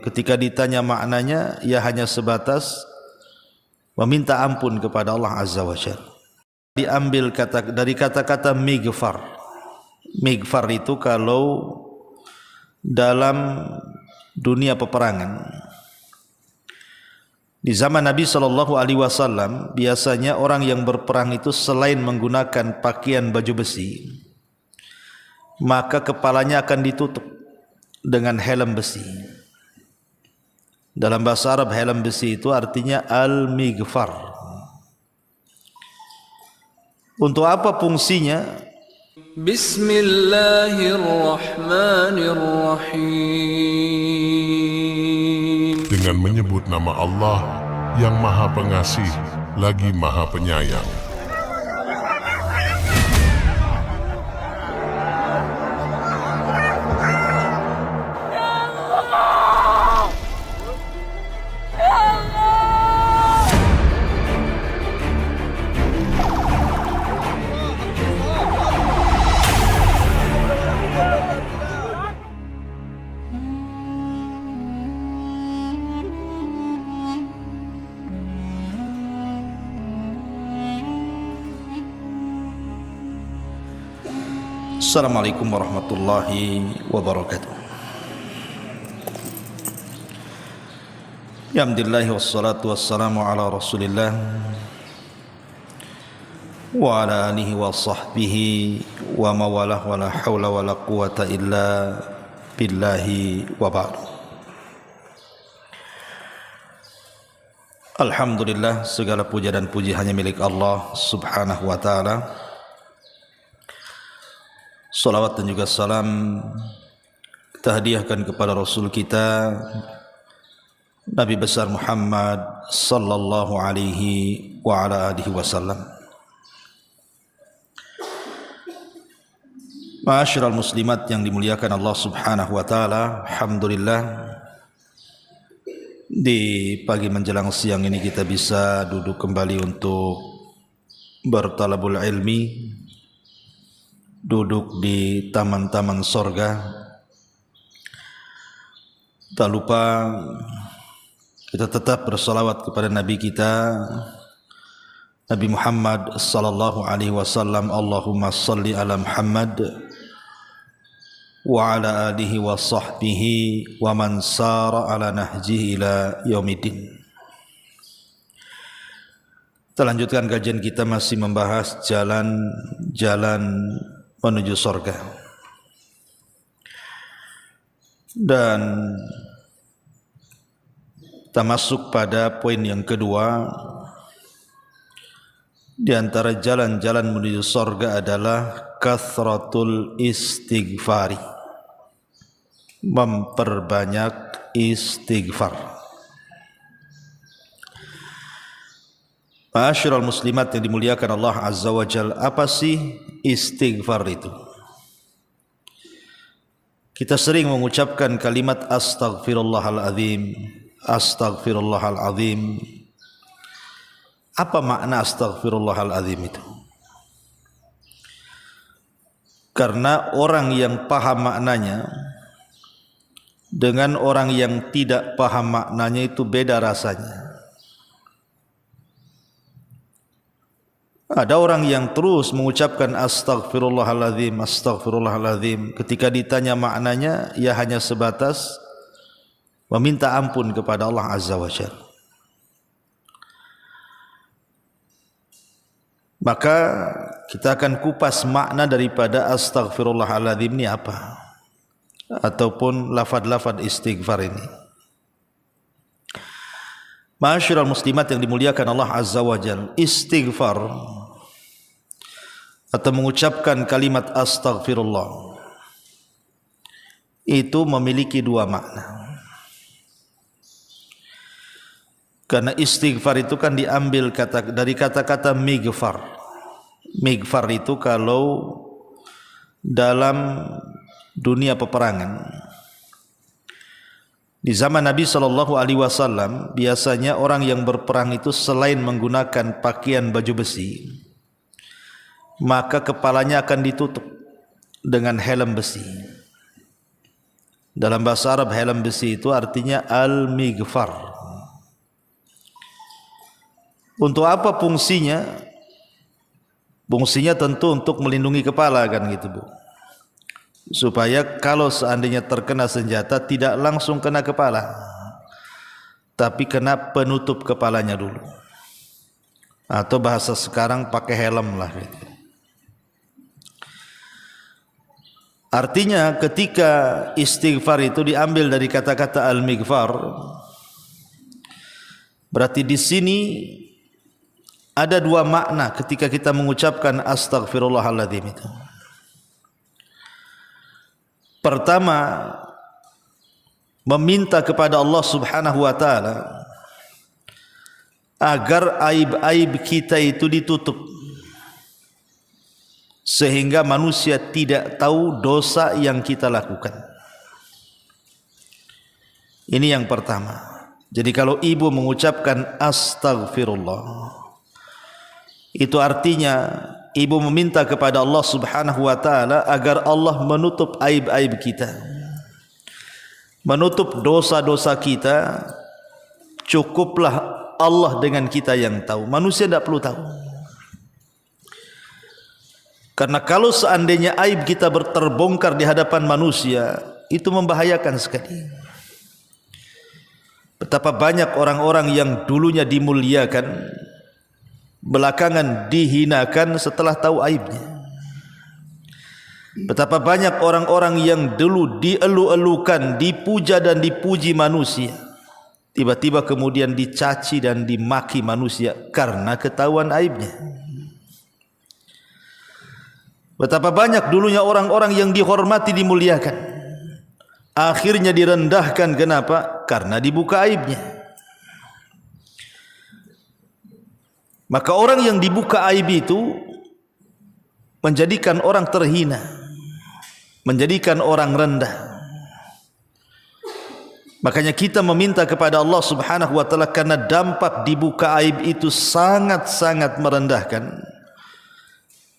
ketika ditanya maknanya, ia hanya sebatas meminta ampun kepada Allah Azza wa Jalla. Diambil dari kata-kata mighfar. Mighfar itu kalau dalam dunia peperangan, di zaman Nabi SAW biasanya orang yang berperang itu selain menggunakan pakaian baju besi, maka kepalanya akan ditutup dengan helm besi. Dalam bahasa Arab helm besi itu artinya al-mighfar. Untuk apa fungsinya? Bismillahirrahmanirrahim. Dengan menyebut nama Allah yang Maha Pengasih lagi Maha Penyayang. Assalamualaikum warahmatullahi wabarakatuh. Alhamdulillah wassalatu wassalamu ala Rasulillah wa ala alihi wa sahbihi wa mawalah wa la hawla wa la quwata illa billahi wa ba'du. Alhamdulillah, segala puja dan puji hanya milik Allah Subhanahu wa ta'ala. Salawat dan juga salam kita hadiahkan kepada Rasul kita Nabi besar Muhammad sallallahu alaihi wa ala alihi wasallam. Ma'asyiral muslimat yang dimuliakan Allah Subhanahu wa taala, alhamdulillah di pagi menjelang siang ini kita bisa duduk kembali untuk bertalabul ilmi, duduk di taman-taman sorga. Tak lupa kita tetap bersalawat kepada Nabi kita Nabi Muhammad sallallahu alaihi wasallam. Allahumma salli ala Muhammad wa ala alihi wa sahbihi wa man sara ala nahjihi ila yaumiddin. Kita lanjutkan kajian kita masih membahas jalan-jalan menuju surga. Dan kita masuk pada poin yang kedua. Di antara jalan-jalan menuju surga adalah kathratul istighfari, memperbanyak istighfar. Ma'asyiral muslimat yang dimuliakan Allah Azza wa Jalla, apa sih istighfar itu? Kita sering mengucapkan kalimat astaghfirullahaladzim, astaghfirullahaladzim. Apa makna astaghfirullahaladzim itu? Karena orang yang paham maknanya dengan orang yang tidak paham maknanya itu beda rasanya. Ada orang yang terus mengucapkan astaghfirullahaladzim, astaghfirullahaladzim. Ketika ditanya maknanya, ia hanya sebatas meminta ampun kepada Allah Azza wa Jalla. Maka kita akan kupas makna daripada astaghfirullahaladzim ini apa, ataupun lafad-lafad istighfar ini. Ma'asyiral muslimat yang dimuliakan Allah Azza wa Jalla, istighfar atau mengucapkan kalimat astaghfirullah itu memiliki dua makna. Karena istighfar itu kan diambil dari kata-kata mighfar. Mighfar itu kalau dalam dunia peperangan. Di zaman Nabi SAW biasanya orang yang berperang itu selain menggunakan pakaian baju besi, maka kepalanya akan ditutup dengan helm besi. Dalam bahasa Arab helm besi itu artinya al-mighfar. Untuk apa fungsinya? Fungsinya tentu untuk melindungi kepala kan gitu Bu. Supaya kalau seandainya terkena senjata tidak langsung kena kepala, tapi kena penutup kepalanya dulu. Atau bahasa sekarang pakai helm lah gitu. Artinya ketika istighfar itu diambil dari kata-kata al-mighfar, berarti di sini ada dua makna ketika kita mengucapkan astaghfirullahaladzim itu. Pertama, meminta kepada Allah Subhanahu wa taala agar aib-aib kita itu ditutup, sehingga manusia tidak tahu dosa yang kita lakukan. Ini yang pertama. Jadi kalau ibu mengucapkan astaghfirullah, itu artinya ibu meminta kepada Allah Subhanahu wa taala agar Allah menutup aib-aib kita, menutup dosa-dosa kita. Cukuplah Allah dengan kita yang tahu, manusia tidak perlu tahu. Karena kalau seandainya aib kita terbongkar di hadapan manusia, itu membahayakan sekali. Betapa banyak orang-orang yang dulunya dimuliakan, belakangan dihinakan setelah tahu aibnya. Betapa banyak orang-orang yang dulu dielu-elukan, dipuja dan dipuji manusia, tiba-tiba kemudian dicaci dan dimaki manusia karena ketahuan aibnya. Betapa banyak dulunya orang-orang yang dihormati, dimuliakan, akhirnya direndahkan. Kenapa? Karena dibuka aibnya. Maka orang yang dibuka aib itu menjadikan orang terhina, menjadikan orang rendah. Makanya kita meminta kepada Allah Subhanahu wa taala, karena dampak dibuka aib itu sangat-sangat merendahkan.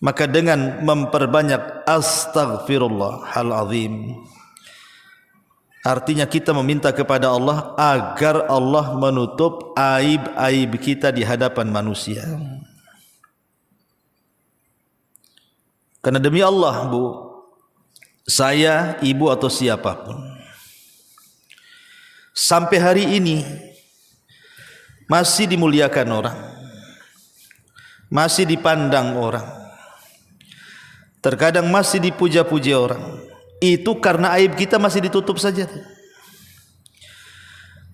Maka dengan memperbanyak astaghfirullahalazim, artinya kita meminta kepada Allah agar Allah menutup aib-aib kita di hadapan manusia. Karena demi Allah Bu, saya, ibu atau siapapun, sampai hari ini masih dimuliakan orang, masih dipandang orang, terkadang masih dipuja-puja orang. Itu karena aib kita masih ditutup saja.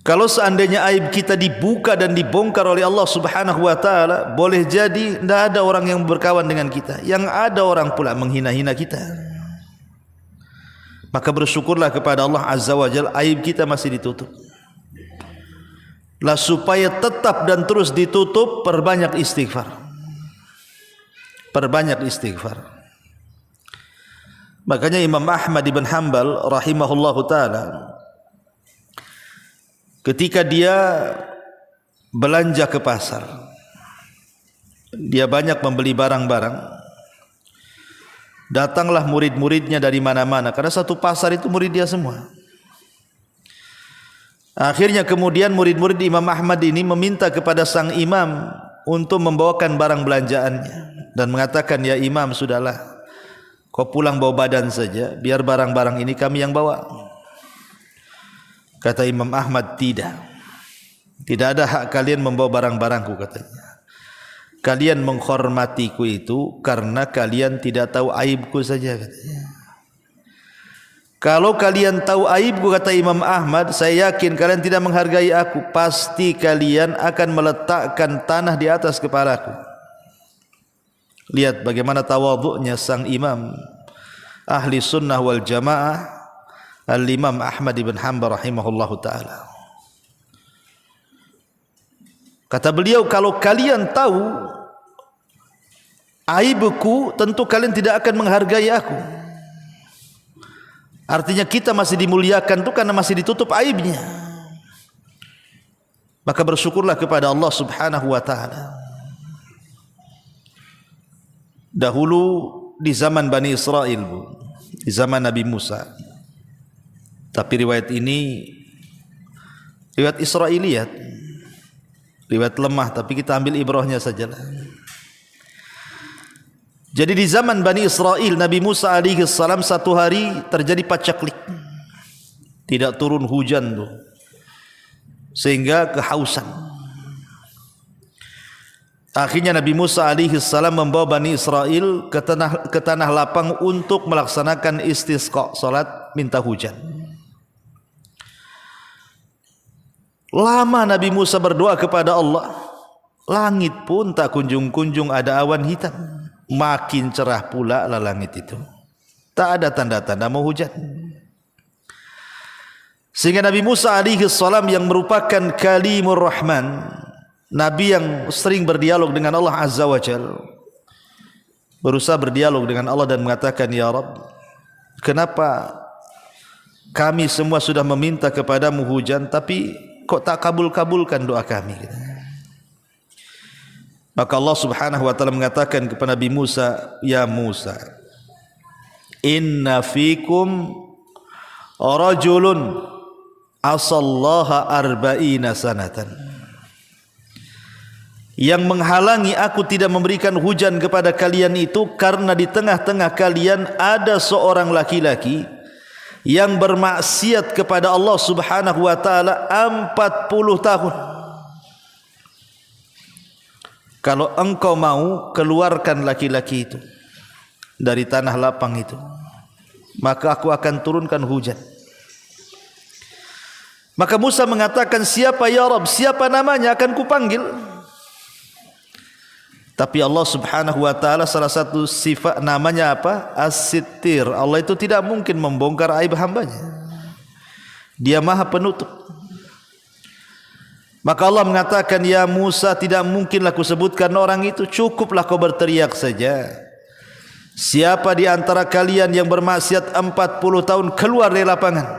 Kalau seandainya aib kita dibuka dan dibongkar oleh Allah Subhanahu wa taala, boleh jadi tidak ada orang yang berkawan dengan kita, yang ada orang pula menghina-hina kita. Maka bersyukurlah kepada Allah Azza wa Jalla, aib kita masih ditutup. Lah supaya tetap dan terus ditutup, perbanyak istighfar. Perbanyak istighfar. Makanya Imam Ahmad ibn Hanbal rahimahullahu ta'ala, ketika dia belanja ke pasar, dia banyak membeli barang-barang, datanglah murid-muridnya dari mana-mana, karena satu pasar itu murid dia semua. Akhirnya kemudian murid-murid Imam Ahmad ini meminta kepada sang imam untuk membawakan barang belanjaannya, dan mengatakan, ya imam, sudahlah, kau pulang bawa badan saja, biar barang-barang ini kami yang bawa. Kata Imam Ahmad, tidak ada hak kalian membawa barang-barangku, katanya. Kalian menghormatiku itu karena kalian tidak tahu aibku saja, katanya. Kalau kalian tahu aibku, kata Imam Ahmad, saya yakin kalian tidak menghargai aku. Pasti kalian akan meletakkan tanah di atas kepalaku. Lihat bagaimana tawadhu'nya sang imam ahli sunnah wal jamaah, al-Imam Ahmad ibn Hanbal rahimahullahu ta'ala. Kata beliau, kalau kalian tahu aibku, tentu kalian tidak akan menghargai aku. Artinya kita masih dimuliakan itu karena masih ditutup aibnya. Maka bersyukurlah kepada Allah Subhanahu wa ta'ala. Dahulu di zaman Bani Israel, Bu, di zaman Nabi Musa, Tapi riwayat ini riwayat Israiliyat, riwayat lemah, tapi kita ambil ibrahnya sajalah. Jadi di zaman Bani Israel, Nabi Musa alaihi salam satu hari terjadi pacaklik, tidak turun hujan tuh, sehingga kehausan. Akhirnya Nabi Musa alaihi salam membawa Bani Israel ke tanah lapang untuk melaksanakan istisqa, salat minta hujan. Lama Nabi Musa berdoa kepada Allah, langit pun tak kunjung-kunjung ada awan hitam. Makin cerah pula lah langit itu, tak ada tanda-tanda mau hujan. Sehingga Nabi Musa alaihi salam yang merupakan kalimur rahman, Nabi yang sering berdialog dengan Allah Azza wa Jalla, berusaha berdialog dengan Allah dan mengatakan, Ya Rabb, kenapa kami semua sudah meminta kepadamu hujan, tapi kok tak kabul-kabulkan doa kami? Maka Allah Subhanahu wa taala mengatakan kepada Nabi Musa, ya Musa, inna fikum rajulun asallaha arba'ina sanatan. Yang menghalangi aku tidak memberikan hujan kepada kalian itu karena di tengah-tengah kalian ada seorang laki-laki yang bermaksiat kepada Allah Subhanahu wa taala 40 tahun. Kalau engkau mau keluarkan laki-laki itu dari tanah lapang itu, maka aku akan turunkan hujan. Maka Musa mengatakan, siapa ya Rabb, siapa namanya, akan kupanggil. Tapi Allah Subhanahu wa taala salah satu sifat namanya apa? As-Sittir. Allah itu tidak mungkin membongkar aib hambanya. Dia Maha Penutup. Maka Allah mengatakan, ya Musa, tidak mungkinlah kusebutkan orang itu, cukuplah kau berteriak saja. Siapa di antara kalian yang bermaksiat 40 tahun keluar dari lapangan.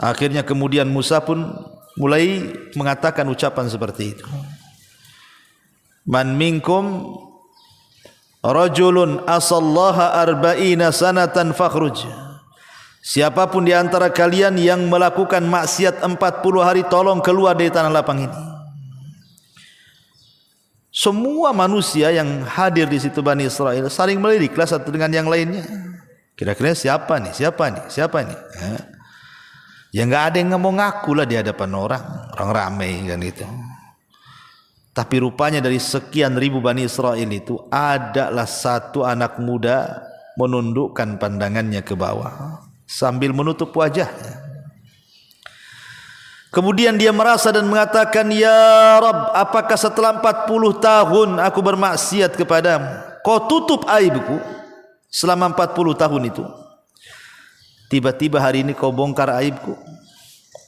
Akhirnya kemudian Musa pun mulai mengatakan ucapan seperti itu. Man minkum rajulun asallaha arba'ina sanatan fakhruj. Siapapun di antara kalian yang melakukan maksiat 40 hari, tolong keluar dari tanah lapang ini. Semua manusia yang hadir di situ Bani Israel saling meliriklah satu dengan yang lainnya. Kira-kira siapa nih? Siapa nih? Siapa nih? Ya enggak ada yang ngomong ngaku lah di hadapan orang ramai kan itu. Tapi rupanya dari sekian ribu Bani Israel itu adalah satu anak muda menundukkan pandangannya ke bawah sambil menutup wajahnya. Kemudian dia merasa dan mengatakan, ya Rabb, apakah setelah 40 tahun aku bermaksiat kepadamu, kau tutup aibku selama 40 tahun itu? Tiba-tiba hari ini kau bongkar aibku,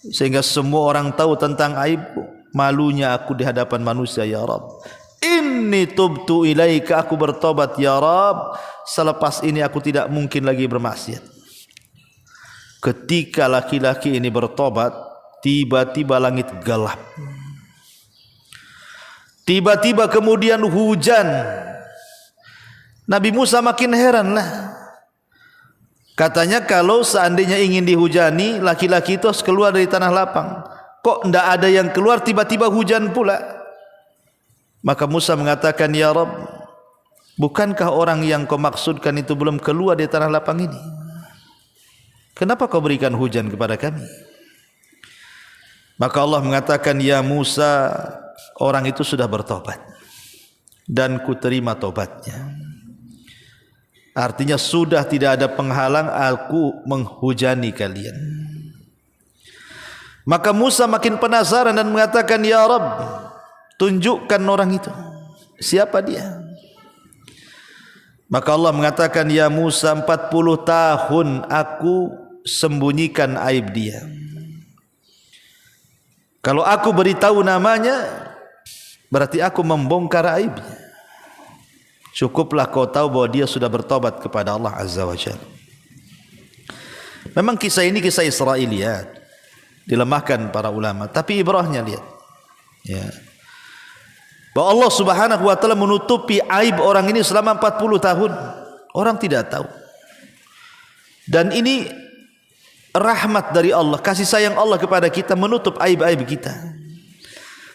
sehingga semua orang tahu tentang aibku. Malunya aku di hadapan manusia, ya Rabb. Inni tubtu ilaika, aku bertobat ya Rabb. Selepas ini aku tidak mungkin lagi bermaksiat. Ketika laki-laki ini bertobat, tiba-tiba langit gelap. Tiba-tiba kemudian hujan. Nabi Musa makin heran lah. Katanya kalau seandainya ingin dihujani, laki-laki itu harus keluar dari tanah lapang. Kok tidak ada yang keluar, tiba-tiba hujan pula. Maka Musa mengatakan, ya Rabb, bukankah orang yang kau maksudkan itu belum keluar dari tanah lapang ini? Kenapa kau berikan hujan kepada kami? Maka Allah mengatakan, ya Musa, orang itu sudah bertobat dan kuterima tobatnya. Artinya sudah tidak ada penghalang aku menghujani kalian. Maka Musa makin penasaran dan mengatakan, ya Rabb, tunjukkan orang itu, siapa dia? Maka Allah mengatakan, ya Musa, 40 tahun aku sembunyikan aib dia. Kalau aku beritahu namanya, berarti aku membongkar aibnya. Cukuplah kau tahu bahwa dia sudah bertobat kepada Allah Azza wa Jalla. Memang kisah ini kisah Israiliyat, dilemahkan para ulama, tapi ibrahnya lihat, ya, bahwa Allah Subhanahu wa taala menutupi aib orang ini selama 40 tahun. Orang tidak tahu. Dan ini rahmat dari Allah, kasih sayang Allah kepada kita menutup aib-aib kita.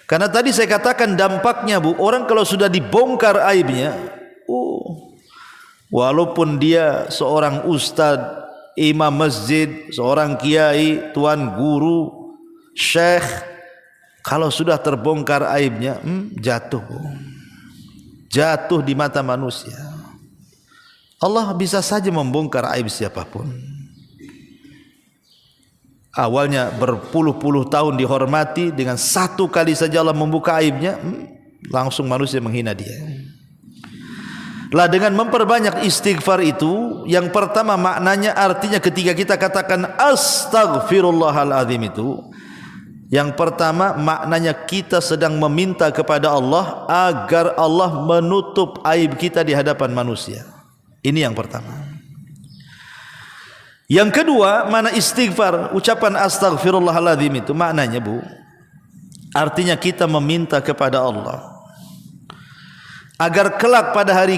Karena tadi saya katakan dampaknya Bu, orang kalau sudah dibongkar aibnya, walaupun dia seorang ustadz, imam masjid, seorang kiai, tuan guru, syekh, kalau sudah terbongkar aibnya, jatuh Bu. Jatuh di mata manusia. Allah bisa saja membongkar aib siapapun. Awalnya berpuluh-puluh tahun dihormati, dengan satu kali saja Allah membuka aibnya, langsung manusia menghina dia. Lah dengan memperbanyak istighfar itu, yang pertama maknanya artinya ketika kita katakan astaghfirullahaladzim itu, yang pertama maknanya kita sedang meminta kepada Allah agar Allah menutup aib kita di hadapan manusia. Ini yang pertama. Yang kedua, mana istighfar, ucapan astaghfirullahaladzim itu maknanya Bu, artinya kita meminta kepada Allah agar kelak pada hari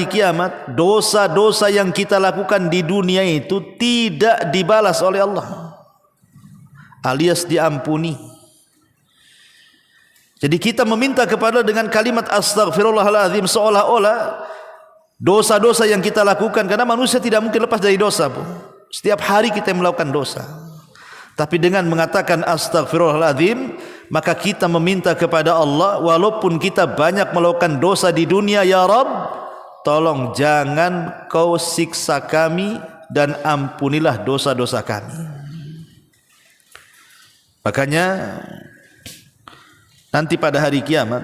kiamat, dosa-dosa yang kita lakukan di dunia itu tidak dibalas oleh Allah, alias diampuni. Jadi kita meminta kepada dengan kalimat astaghfirullahaladzim, seolah-olah dosa-dosa yang kita lakukan, karena manusia tidak mungkin lepas dari dosa Bu. Setiap hari kita melakukan dosa. Tapi dengan mengatakan astaghfirullahaladzim, maka kita meminta kepada Allah, walaupun kita banyak melakukan dosa di dunia, ya Rabb, tolong jangan kau siksa kami dan ampunilah dosa-dosa kami. Makanya nanti pada hari kiamat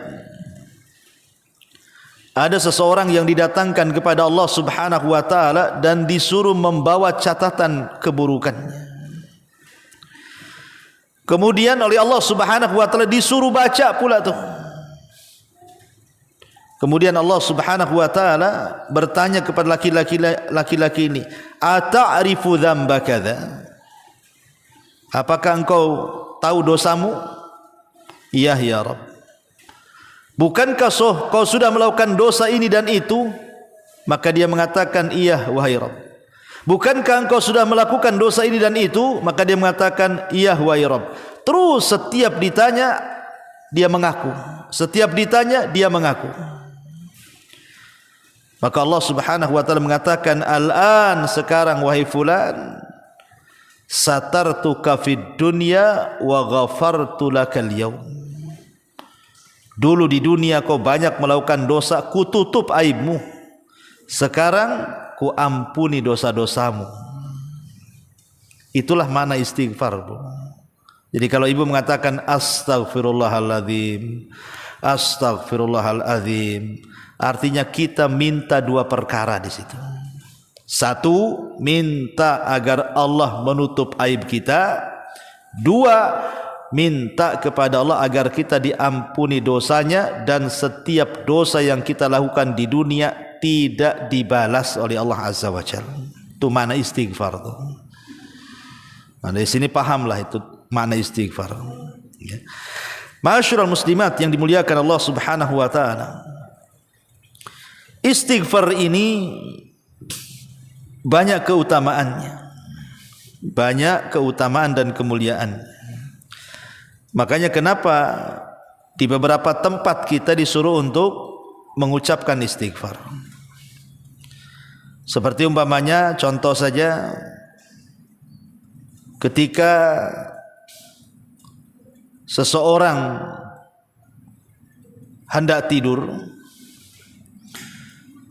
ada seseorang yang didatangkan kepada Allah Subhanahu wa taala dan disuruh membawa catatan keburukannya. Kemudian oleh Allah Subhanahu wa taala disuruh baca pula tuh. Kemudian Allah Subhanahu wa taala bertanya kepada laki-laki ini, "Ata'rifu dzamba kadza?" Apakah engkau tahu dosamu? Iya ya Rabb. Bukankah kau sudah melakukan dosa ini dan itu? Maka dia mengatakan, iya wahai Rabb. Bukankah engkau sudah melakukan dosa ini dan itu? Maka dia mengatakan, iya wahai Rabb. Terus setiap ditanya dia mengaku, setiap ditanya dia mengaku. Maka Allah Subhanahu wa taala mengatakan, al-an, sekarang wahai fulan, satartuka fid dunya wa ghafartu lakal yaum. Dulu di dunia kau banyak melakukan dosa, ku tutup aibmu. Sekarang ku ampuni dosa-dosamu. Itulah makna istighfar Bu. Jadi kalau ibu mengatakan astaghfirullahaladzim, astaghfirullahaladzim, artinya kita minta dua perkara di situ. Satu, minta agar Allah menutup aib kita. Dua, minta kepada Allah agar kita diampuni dosanya, dan setiap dosa yang kita lakukan di dunia tidak dibalas oleh Allah Azza wa Jalla. Itu makna istighfar tuh. Nah, di sini pahamlah itu makna istighfar. Ya. Ma'asyiral muslimat yang dimuliakan Allah Subhanahu wa taala. Istighfar ini banyak keutamaannya. Banyak keutamaan dan kemuliaan. Makanya kenapa di beberapa tempat kita disuruh untuk mengucapkan istighfar. Seperti umpamanya, contoh saja, ketika seseorang hendak tidur,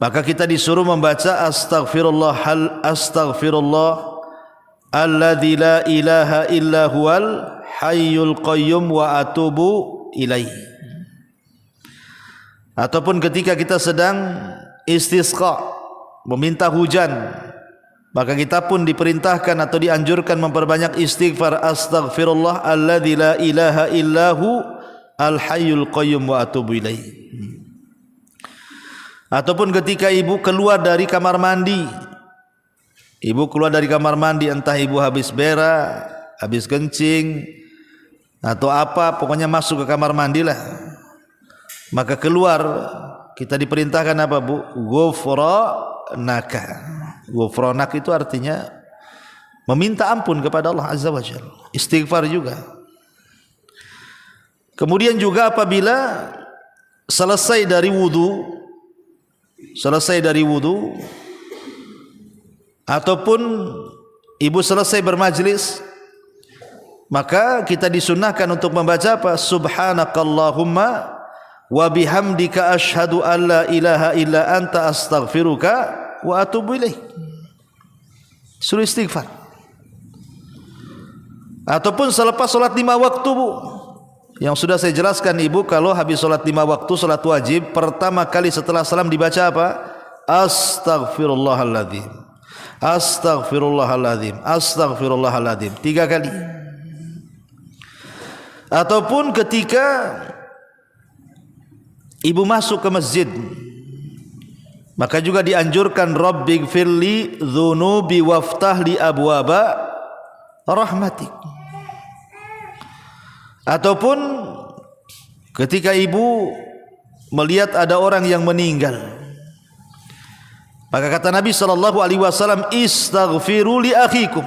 maka kita disuruh membaca astaghfirullah alladzi la ilaha illa huwal hayyul qayyum wa atubu ilaih. Ataupun ketika kita sedang istisqa, meminta hujan, maka kita pun diperintahkan atau dianjurkan memperbanyak istighfar, astaghfirullah alladzi la ilaha illahu al hayyul qayyum wa atubu ilaih. Ataupun ketika ibu keluar dari kamar mandi, entah ibu habis berak, habis kencing, atau apa, pokoknya masuk ke kamar mandi lah, maka keluar kita diperintahkan apa Bu? Ghufranaka, Ghufranak itu artinya meminta ampun kepada Allah Azza wa Jalla. Istighfar juga. Kemudian juga apabila selesai dari wudu ataupun ibu selesai bermajlis, maka kita disunnahkan untuk membaca apa? Subhanakallahumma wa bihamdika asyhadu an la ilaha illa anta astaghfiruka wa atubu ilaik. Suruh istighfar. Ataupun selepas salat 5 waktu, Bu. Yang sudah saya jelaskan Ibu, kalau habis salat 5 waktu, salat wajib, pertama kali setelah salam dibaca apa? Astaghfirullahaladzim. Astaghfirullahaladzim. Astaghfirullahaladzim. 3 kali. Ataupun ketika ibu masuk ke masjid, maka juga dianjurkan Rabbighfirli dzunubi waftahli abwaba rahmatik. Ataupun ketika ibu melihat ada orang yang meninggal, maka kata Nabi SAW, istaghfiru li akhikum,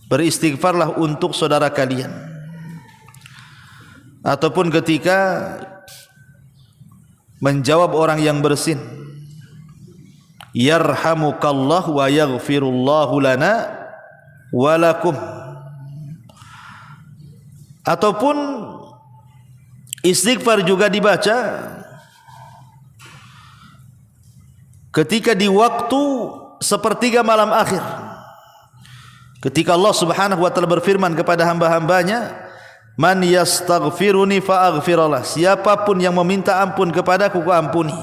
beristighfarlah untuk saudara kalian. Ataupun ketika menjawab orang yang bersin, yarhamukallah wa yaghfirullahu lana wa lakum. Ataupun istighfar juga dibaca ketika di waktu sepertiga malam akhir, ketika Allah Subhanahu wa taala berfirman kepada hamba-hambanya, man yastaghfiruni fa'aghfirullah, siapapun yang meminta ampun kepadaku, ku ampuni.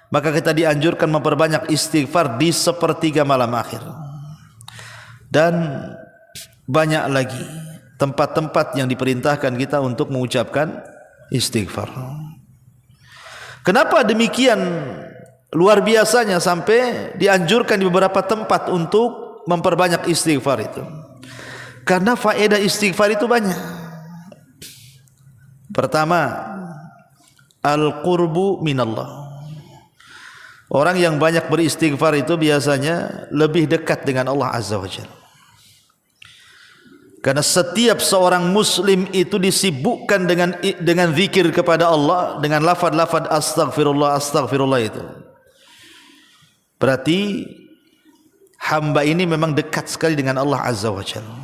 Maka kita dianjurkan memperbanyak istighfar di sepertiga malam akhir. Dan banyak lagi tempat-tempat yang diperintahkan kita untuk mengucapkan istighfar. Kenapa demikian luar biasanya sampai dianjurkan di beberapa tempat untuk memperbanyak istighfar itu? Karena faedah istighfar itu banyak. Pertama, al-qurbu minallah. Orang yang banyak beristighfar itu biasanya lebih dekat dengan Allah Azza wa Jalla. Karena setiap seorang muslim itu disibukkan dengan zikir kepada Allah, dengan lafaz-lafaz astaghfirullah, astaghfirullah itu. Berarti hamba ini memang dekat sekali dengan Allah Azza wa Jalla.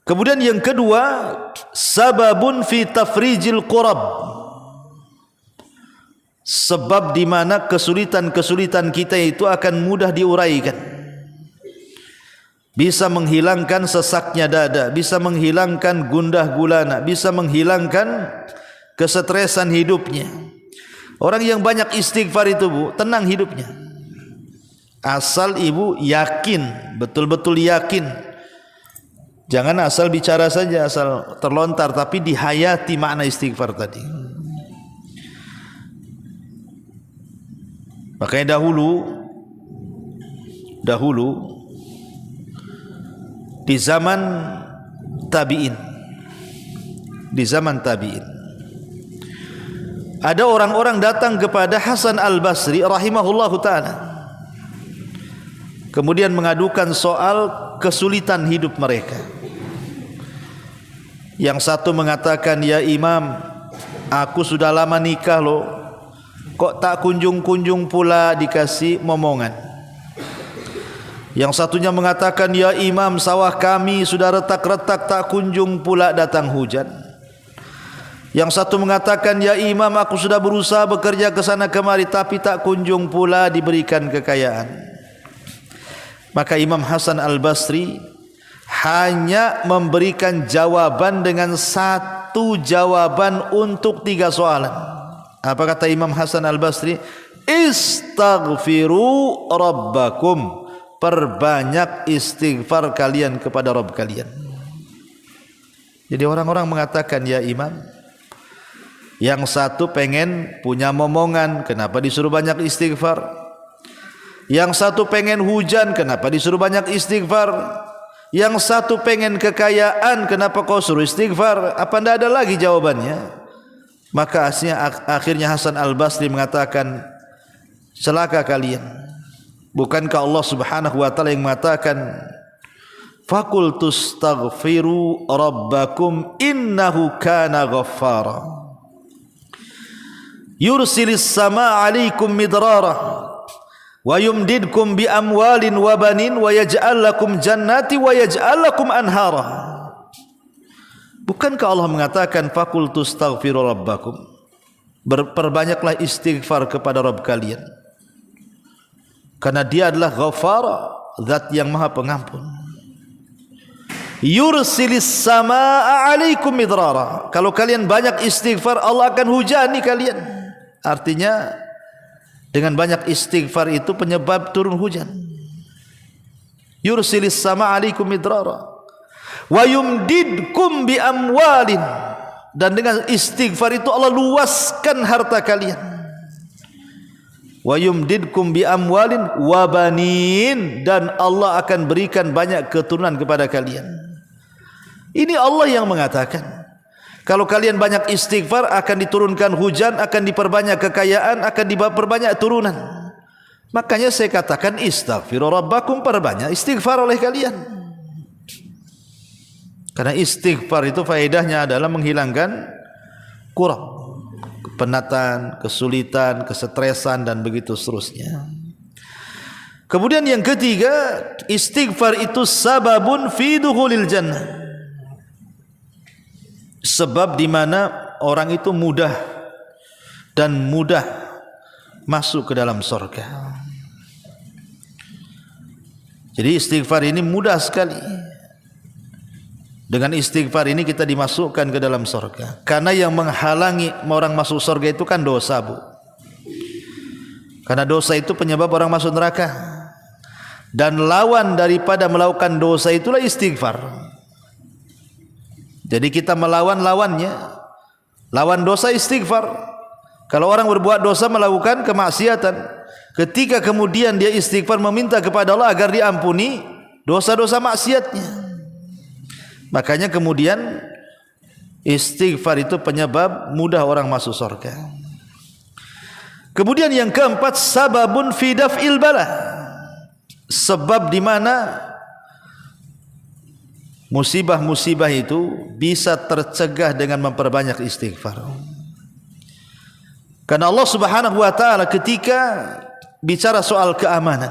Kemudian yang kedua, sababun fi tafrijil qurab. Sebab di mana kesulitan-kesulitan kita itu akan mudah diuraikan. Bisa menghilangkan sesaknya dada, bisa menghilangkan gundah gulana, bisa menghilangkan kesetresan hidupnya. Orang yang banyak istighfar itu, Bu, tenang hidupnya. Asal ibu yakin, betul-betul yakin. Jangan asal bicara saja, asal terlontar, tapi dihayati makna istighfar tadi. Makanya dahulu di zaman tabi'in, ada orang-orang datang kepada Hasan Al-Basri rahimahullahu ta'ala, kemudian mengadukan soal kesulitan hidup mereka. Yang satu mengatakan, ya Imam, aku sudah lama nikah loh, kok tak kunjung-kunjung pula dikasih momongan. Yang satunya mengatakan, ya Imam, sawah kami sudah retak-retak, tak kunjung pula datang hujan. Yang satu mengatakan, ya Imam, aku sudah berusaha bekerja ke sana kemari, tapi tak kunjung pula diberikan kekayaan. Maka Imam Hasan Al-Basri hanya memberikan jawaban dengan satu jawaban untuk 3 soalan. Apa kata Imam Hasan Al-Basri? Istaghfiru rabbakum, perbanyak istighfar kalian kepada Rabb kalian. Jadi orang-orang mengatakan, ya Imam, yang satu pengen punya momongan, kenapa disuruh banyak istighfar? Yang satu pengen hujan, kenapa disuruh banyak istighfar? Yang satu pengen kekayaan, kenapa kau suruh istighfar? Apa tidak ada lagi jawabannya? Maka akhirnya Hasan Al-Basri mengatakan, celaka kalian. Bukankah Allah Subhanahu wa taala yang mengatakan, "Faqultu astaghfiru rabbakum innahu kana ghaffara. Yursilis samaa 'alaikum midrara wa yumdidkum bi amwalin wa banin wa yaj'al lakum jannati wa yaj'al lakum anhara." Bukankah Allah mengatakan, "Faqultu astaghfiru rabbakum"? Perbanyaklah istighfar kepada Rabb kalian, karena Dia adalah Ghaffara, Zat yang Maha Pengampun. Yursilis samaa 'alaikum midrara. Kalau kalian banyak istighfar, Allah akan hujani kalian. Artinya dengan banyak istighfar itu penyebab turun hujan. Yursilis samaa 'alaikum midrara wa yumdidkum bi amwalin. Dan dengan istighfar itu Allah luaskan harta kalian. Wa yumdidkum bi amwalin wa banin, dan Allah akan berikan banyak keturunan kepada kalian. Ini Allah yang mengatakan, kalau kalian banyak istighfar akan diturunkan hujan, akan diperbanyak kekayaan, akan diperbanyak turunan. Makanya saya katakan istaghfiru rabbakum, perbanyak istighfar oleh kalian. Karena istighfar itu faedahnya adalah menghilangkan kurang, kepenatan, kesulitan, kesetresan, dan begitu seterusnya. Kemudian yang ketiga, istighfar itu sababun fi dukhulil jannah. Sebab di mana orang itu mudah masuk ke dalam surga. Jadi istighfar ini mudah sekali. Dengan istighfar ini kita dimasukkan ke dalam surga. Karena yang menghalangi orang masuk surga itu kan dosa, Bu. Karena dosa itu penyebab orang masuk neraka. Dan lawan daripada melakukan dosa itulah istighfar. Jadi kita melawan lawannya. Lawan dosa istighfar. Kalau orang berbuat dosa, melakukan kemaksiatan, ketika kemudian dia istighfar meminta kepada Allah agar diampuni dosa-dosa maksiatnya, makanya kemudian istighfar itu penyebab mudah orang masuk surga. Kemudian yang keempat, sababun fi daf'il bala. Sebab di mana musibah-musibah itu bisa tercegah dengan memperbanyak istighfar. Karena Allah Subhanahu wa taala ketika bicara soal keamanan,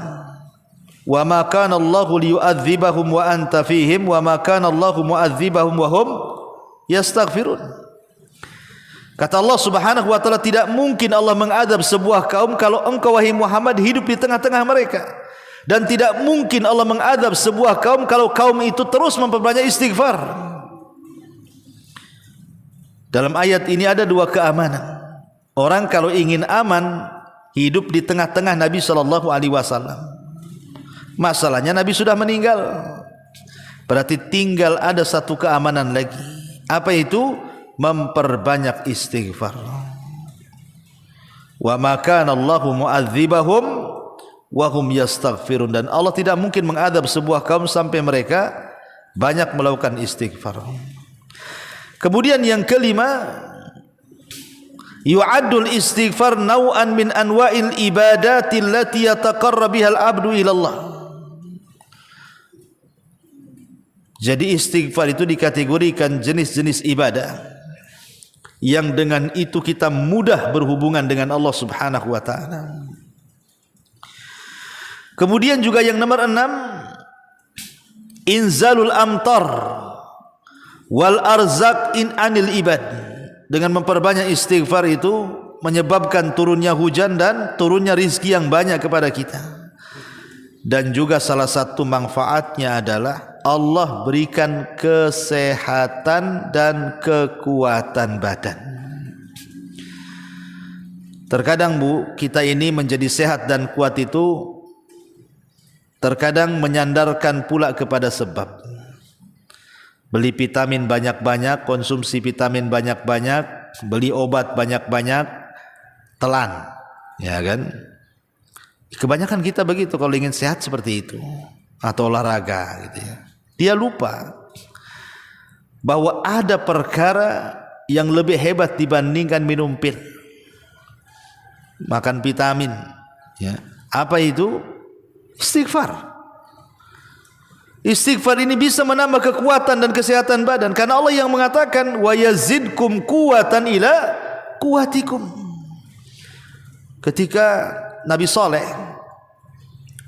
wa ma kana Allahu liyu'adzibahum wa anta fihim wa ma kana Allahu mu'adzibahum wa hum yastaghfirun. Kata Allah Subhanahu wa taala, tidak mungkin Allah mengadab sebuah kaum kalau engkau wahai Muhammad hidup di tengah-tengah mereka, dan tidak mungkin Allah mengadab sebuah kaum kalau kaum itu terus memperbanyak istighfar. Dalam ayat ini ada dua keamanan. Orang kalau ingin aman hidup di tengah-tengah Nabi SAW. Masalahnya Nabi sudah meninggal, berarti tinggal ada satu keamanan lagi. Apa itu? Memperbanyak istighfar. Wa ma kana Allahu mu'adzibahum wa hum yastaghfirun. Dan Allah tidak mungkin mengadab sebuah kaum sampai mereka banyak melakukan istighfar. Kemudian yang kelima, yu'addul istighfar naw'an min anwa'il ibadati allati yataqarrabu bihal abdu ila Allah. Jadi istighfar itu dikategorikan jenis-jenis ibadah yang dengan itu kita mudah berhubungan dengan Allah Subhanahu wa taala. Kemudian juga yang nomor 6, inzalul amtar wal arzak in anil ibad. Dengan memperbanyak istighfar itu menyebabkan turunnya hujan dan turunnya rizki yang banyak kepada kita. Dan juga salah satu manfaatnya adalah Allah berikan kesehatan dan kekuatan badan. Terkadang Bu, kita ini menjadi sehat dan kuat itu terkadang menyandarkan pula kepada sebab. Beli vitamin banyak-banyak, konsumsi vitamin banyak-banyak, beli obat banyak-banyak, telan, ya kan? Kebanyakan kita begitu kalau ingin sehat seperti itu, atau olahraga gitu ya. Dia lupa bahwa ada perkara yang lebih hebat dibandingkan minum pil, makan vitamin, Ya. Apa itu? Istighfar. Istighfar ini bisa menambah kekuatan dan kesehatan badan, karena Allah yang mengatakan wa yazidkum quwatan ila quwatikum. Ketika Nabi Saleh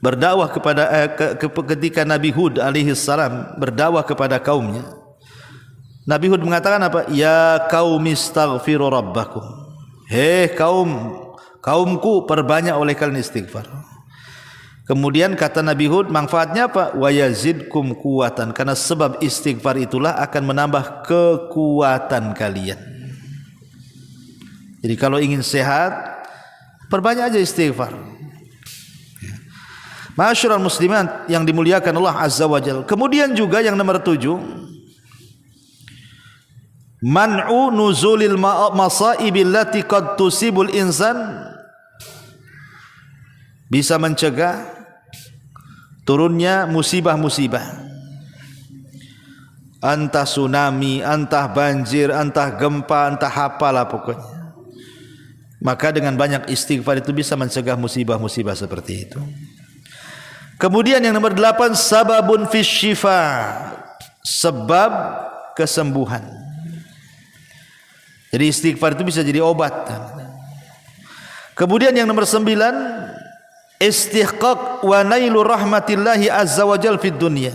berdakwah ketika Nabi Hud alaihi salam berdakwah kepada kaumnya, Nabi Hud mengatakan apa? Ya qaumi istaghfiru rabbakum. Hei kaumku, perbanyak oleh kalian istighfar. Kemudian kata Nabi Hud, manfaatnya apa? Wa yazidkum quwatan, karena sebab istighfar itulah akan menambah kekuatan kalian. Jadi kalau ingin sehat, perbanyak aja istighfar. Ma'asyiral muslimat yang dimuliakan Allah Azza wa Jalla. Kemudian juga yang nomor 7, man'u nuzulil masaibil lati qad tusibul insan, bisa mencegah turunnya musibah-musibah, entah tsunami, entah banjir, entah gempa, entah apalah pokoknya. Maka dengan banyak istighfar itu bisa mencegah musibah-musibah seperti itu. Kemudian yang nomor 8, sababun fis syifa, sebab kesembuhan. Jadi istighfar itu bisa jadi obat. Kemudian yang nomor 9, istihqaq wa nailu rahmatillahi azza wa jalla fid dunya.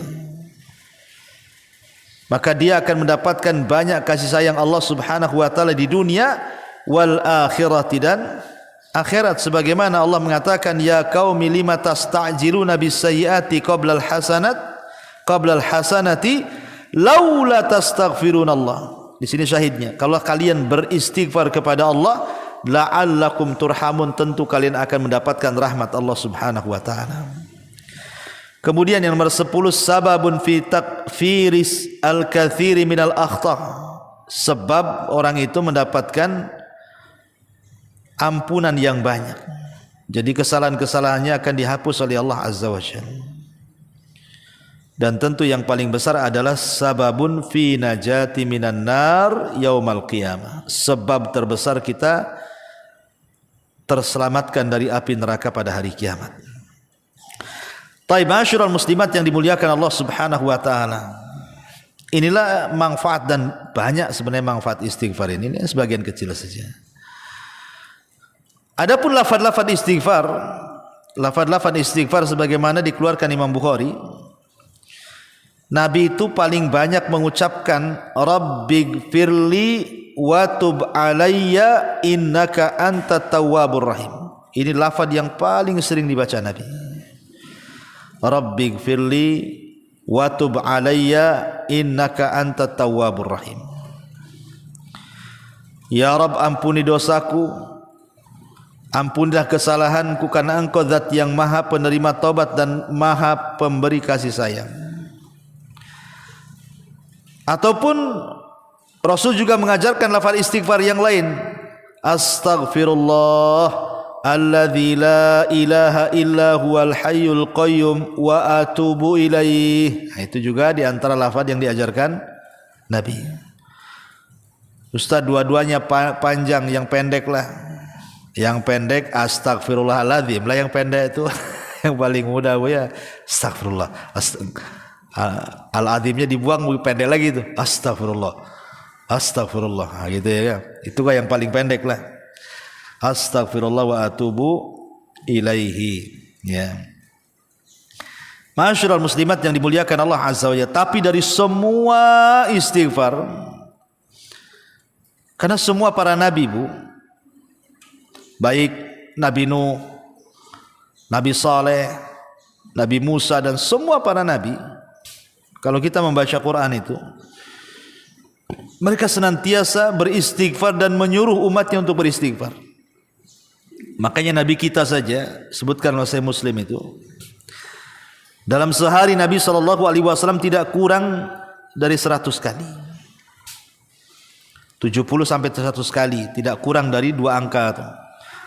Maka dia akan mendapatkan banyak kasih sayang Allah Subhanahu wa taala di dunia wal akhirati, dan akhirat, sebagaimana Allah mengatakan ya qaumi lima tasta'jiluna bis sayyiati qabla al hasanati laula tastaghfirunallah. Di sini syahidnya, kalau kalian beristighfar kepada Allah, la'allakum turhamun, tentu kalian akan mendapatkan rahmat Allah Subhanahu wa taala. Kemudian yang nomor 10, sababun fi takfiris al-katsiri minal akhta', sebab orang itu mendapatkan ampunan yang banyak. Jadi kesalahan-kesalahannya akan dihapus oleh Allah Azza wa Jalla. Dan tentu yang paling besar adalah sababun fi najati minan nar yaumal qiyamah, sebab terbesar kita terselamatkan dari api neraka pada hari kiamat. Taib, ma'asyiral muslimat yang dimuliakan Allah Subhanahu wa taala. Inilah manfaat, dan banyak sebenarnya manfaat istighfar ini sebagian kecil saja. Adapun lafaz-lafaz istighfar sebagaimana dikeluarkan Imam Bukhari, Nabi itu paling banyak mengucapkan Rabbighfirli wa tub alayya innaka antat tawwabur rahim. Ini lafaz yang paling sering dibaca Nabi. Rabbighfirli wa tub alayya innaka antat tawwabur rahim. Ya Rabb, ampuni dosaku, ampunilah kesalahanku, karena Engkau zat yang maha penerima taubat dan maha pemberi kasih sayang. Ataupun Rasul juga mengajarkan lafaz istighfar yang lain, astaghfirullah alladzi la ilaha illa huwal hayyul qayyum wa atubu ilaih. Nah, itu juga di antara lafaz yang diajarkan Nabi. Ustaz, dua-duanya panjang, yang pendek lah. Yang pendek astaghfirullahaladzim lah, yang pendek itu yang paling mudah ya. Astaghfirullah. Al-azimnya dibuang, pendek lagi itu. Astaghfirullah. Astaghfirullah. Nah, gitu ya. Itu kan yang paling pendek lah. Astaghfirullah wa atubu ilaihi. Ya. Ma'asyiral muslimat yang dimuliakan Allah Azza wa Jalla, tapi dari semua istighfar, karena semua para nabi, Bu, baik Nabi Nuh, Nabi Saleh, Nabi Musa, dan semua para nabi, kalau kita membaca Quran itu, mereka senantiasa beristighfar dan menyuruh umatnya untuk beristighfar. Makanya Nabi kita saja, sebutkan oleh saya Muslim itu, dalam sehari Nabi SAW tidak kurang dari 100 kali, 70 sampai 100 kali, tidak kurang dari 2 angka itu.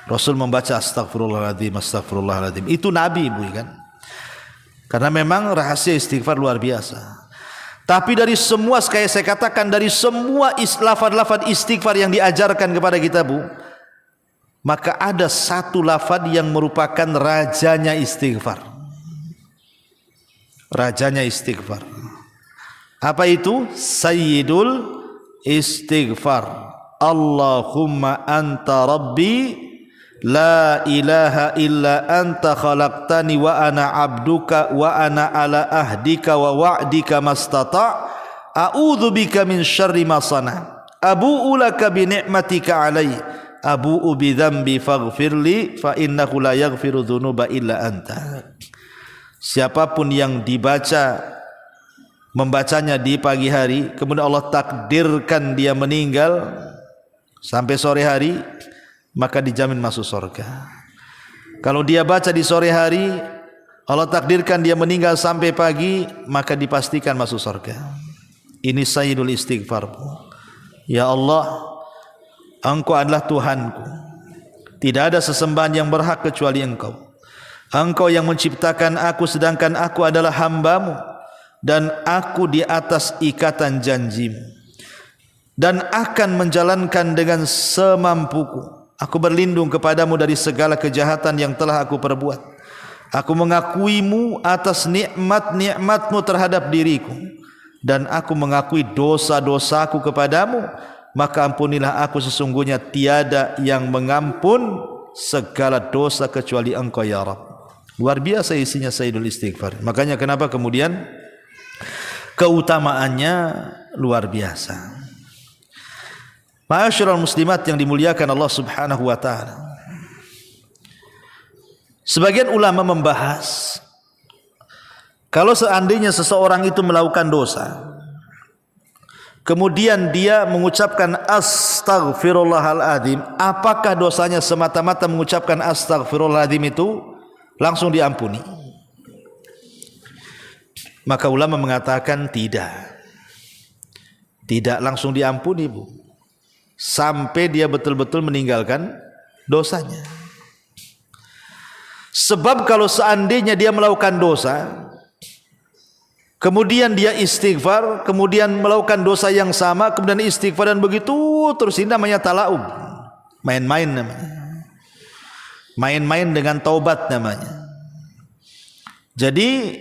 Rasul membaca astagfirullahaladzim, astagfirullahaladzim. Itu Nabi, Bu, kan? Karena memang rahasia istighfar luar biasa. Tapi dari semua, kayak saya katakan, dari semua lafaz-lafaz istighfar yang diajarkan kepada kita, Bu, maka ada satu lafaz yang merupakan rajanya istighfar. Rajanya istighfar. Apa itu? Sayyidul istighfar. Allahumma anta rabbi la ilaha illa anta khalaqtani wa ana abduka wa ana ala ahdika wa wa'dika mastata' a'udzu bika min syarri ma sana' abu'u laka bi ni'matika alayya abu'u bi dzambi faghfirli fa innahu la yaghfiru dzunuba illa anta. Siapapun yang membacanya di pagi hari, kemudian Allah takdirkan dia meninggal sampai sore hari, maka dijamin masuk surga. Kalau dia baca di sore hari, Allah takdirkan dia meninggal sampai pagi, maka dipastikan masuk surga. Ini sayyidul istighfar. Ya Allah, Engkau adalah Tuhanku, tidak ada sesembahan yang berhak kecuali Engkau. Engkau yang menciptakan aku, sedangkan aku adalah hamba-Mu, dan aku di atas ikatan janji-Mu, dan akan menjalankan dengan semampuku. Aku berlindung kepadamu dari segala kejahatan yang telah aku perbuat. Aku mengakuimu atas nikmat-nikmatmu terhadap diriku, dan aku mengakui dosa-dosaku kepadamu, maka ampunilah aku, sesungguhnya tiada yang mengampun segala dosa kecuali Engkau ya Rabb. Luar biasa isinya sayyidul istighfar. Makanya kenapa kemudian keutamaannya luar biasa. Ma'asyiral muslimat yang dimuliakan Allah Subhanahu wa taala. Sebagian ulama membahas, kalau seandainya seseorang itu melakukan dosa, kemudian dia mengucapkan astaghfirullahaladzim, apakah dosanya semata-mata mengucapkan astaghfirullahaladzim itu langsung diampuni? Maka ulama mengatakan tidak langsung diampuni, Bu, sampai dia betul-betul meninggalkan dosanya. Sebab kalau seandainya dia melakukan dosa, kemudian dia istighfar, kemudian melakukan dosa yang sama, kemudian istighfar, dan begitu terus, ini namanya talaub, main-main namanya. Main-main dengan taubat namanya. Jadi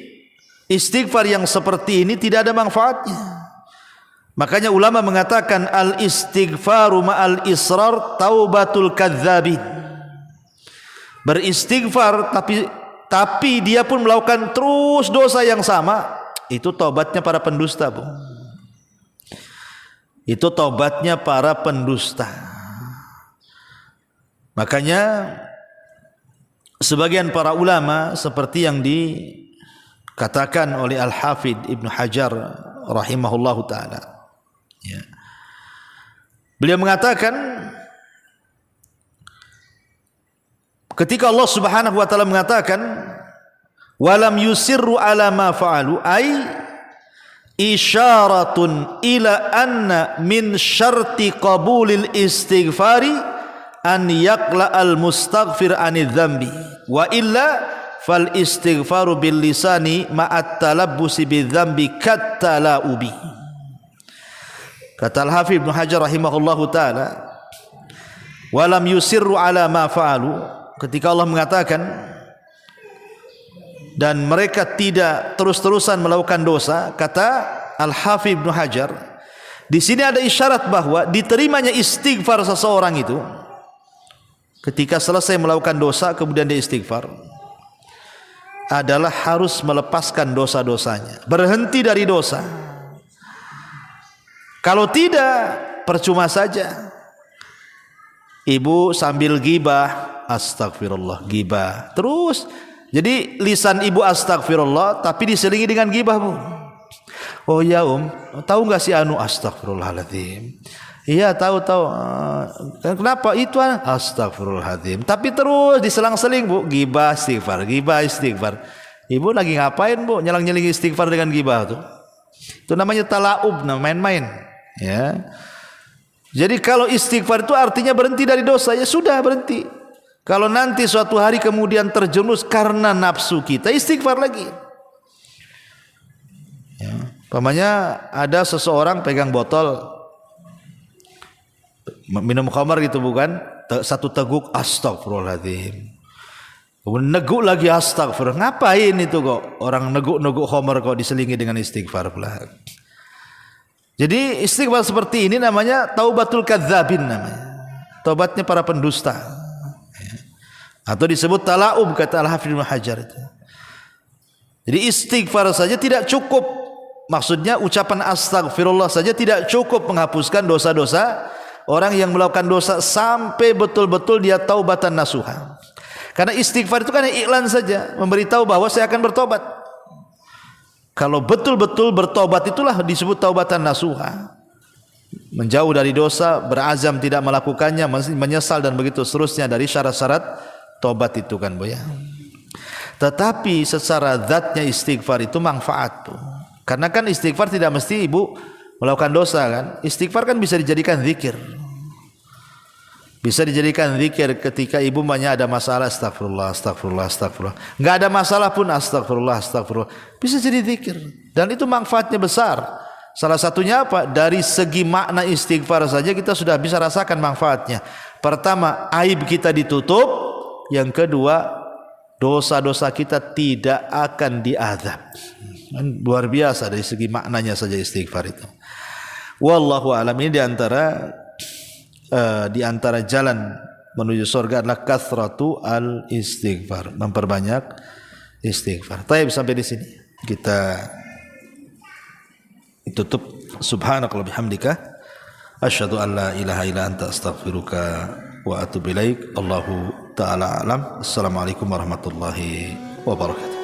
istighfar yang seperti ini tidak ada manfaatnya. Makanya ulama mengatakan al istighfaru ma'al israr taubatul kadzdzabin. Beristighfar tapi dia pun melakukan terus dosa yang sama, itu taubatnya para pendusta, Bu. Itu taubatnya para pendusta. Makanya sebagian para ulama seperti yang dikatakan oleh Al-Hafidh Ibnu Hajar rahimahullahu taala, ya, beliau mengatakan ketika Allah Subhanahu wa taala mengatakan walam yusirru ala ma fa'alu, ay isyaratun ila anna min syarti qabulil istighfari an yaqla al mustaghfir anidz dzambi wa illa fal istighfaru bil lisani ma'at talabbusi bidz dzambi kat talaubi. Kata Al-Hafidz Ibnu Hajar rahimahullahu taala, walam yusirru ala ma fa'alu, ketika Allah mengatakan dan mereka tidak terus-terusan melakukan dosa, kata Al-Hafidz Ibnu Hajar, di sini ada isyarat bahwa diterimanya istighfar seseorang itu ketika selesai melakukan dosa kemudian dia istighfar adalah harus melepaskan dosa-dosanya, berhenti dari dosa. Kalau tidak, percuma saja. Ibu sambil gibah, astagfirullah, gibah terus. Jadi lisan ibu astagfirullah tapi diselingi dengan gibah, Bu. Oh ya tahu nggak si anu, astagfirullahaladzim. Iya tahu. Kenapa itu? Astagfirullahaladzim. Tapi terus diselang-seling, Bu, gibah istighfar, gibah istighfar. Ibu lagi ngapain, Bu? Nyelang-nyeling istighfar dengan gibah tuh. Itu namanya talaub, main-main. Ya. Jadi kalau istighfar itu artinya berhenti dari dosa, ya sudah berhenti. Kalau nanti suatu hari kemudian terjerumus karena nafsu kita, istighfar lagi. Ya. Umpamanya ada seseorang pegang botol minum khamar gitu, bukan? satu teguk astagfirullahaladzim. Neguk lagi astagfirullah. Ngapain itu kok orang neguk-neguk homer kok diselingi dengan istighfar pula. Jadi istighfar seperti ini namanya taubatul kadzabin namanya. Taubatnya para pendusta. Atau disebut talaub kata Al-Hafidz Ibnu Hajar itu. Jadi istighfar saja tidak cukup. Maksudnya ucapan astagfirullah saja tidak cukup menghapuskan dosa-dosa orang yang melakukan dosa sampai betul-betul dia taubatan nasuha. Karena istighfar itu kan iklan saja, memberitahu bahwa saya akan bertobat. Kalau betul-betul bertobat itulah disebut taubatan nasuha. Menjauh dari dosa, berazam tidak melakukannya, menyesal dan begitu seterusnya dari syarat-syarat tobat itu kan Bu ya. Tetapi secara zatnya istighfar itu manfaat tuh. Karena kan istighfar tidak mesti ibu melakukan dosa kan. Istighfar kan bisa dijadikan zikir. Bisa dijadikan zikir ketika ibu banyak ada masalah, astagfirullah, astagfirullah, astagfirullah. Enggak ada masalah pun astagfirullah, astagfirullah. Bisa jadi zikir dan itu manfaatnya besar. Salah satunya apa? Dari segi makna istighfar saja kita sudah bisa rasakan manfaatnya. Pertama, aib kita ditutup. Yang kedua, dosa-dosa kita tidak akan diazab. Luar biasa dari segi maknanya saja istighfar itu. Wallahu a'lam. Ini di antara jalan menuju surga adalah kathratu al istighfar, memperbanyak istighfar. Baik, sampai di sini kita tutup. Subhanakallahumma bihamdika asyhadu an la ilaha illa anta astaghfiruka wa atubu ilaik. Allahu taala alam. Assalamualaikum warahmatullahi wabarakatuh.